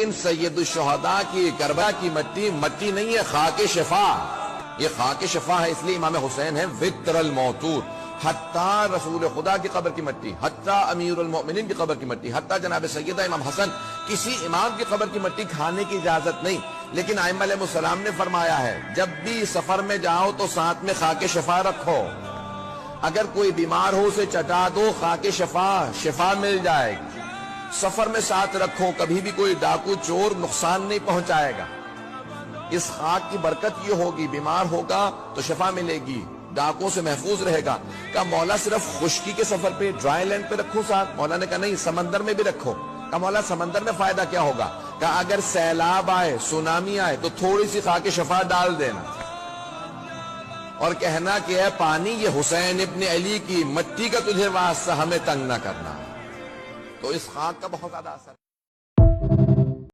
لیکن سید الشہداء کی کربلا کی مٹی نہیں ہے، خاک شفا. یہ خاک شفا ہے، اس لیے امام حسین ہے وطر الموتور. حتیٰ رسول خدا کی قبر کی مٹی، حتیٰ امیر المؤمنین کی قبر کی مٹی، حتیٰ جناب سیدہ امام حسن، کسی امام کی قبر کی مٹی کھانے کی اجازت نہیں. لیکن ائمہ علیہ السلام نے فرمایا ہے جب بھی سفر میں جاؤ تو ساتھ میں خاک شفا رکھو. اگر کوئی بیمار ہو اسے چٹا دو، خاک شفا مل جائے گی. سفر میں ساتھ رکھو، کبھی بھی کوئی ڈاکو چور نقصان نہیں پہنچائے گا. اس خاک کی برکت یہ ہوگی، بیمار ہوگا تو شفا ملے گی، ڈاکوں سے محفوظ رہے گا. کہا مولا صرف خشکی کے سفر پہ ڈرائی لینڈ پہ رکھوں ساتھ؟ مولا نے کہا نہیں، سمندر میں بھی رکھو. کہا مولا سمندر میں فائدہ کیا ہوگا؟ کہا اگر سیلاب آئے، سونامی آئے تو تھوڑی سی خاک شفا ڈال دینا اور کہنا کہ اے پانی یہ حسین ابن علی کی مٹی کا تجھے واسطہ، ہمیں تنگ نہ کرنا. تو اس خاک کا بہت زیادہ اثر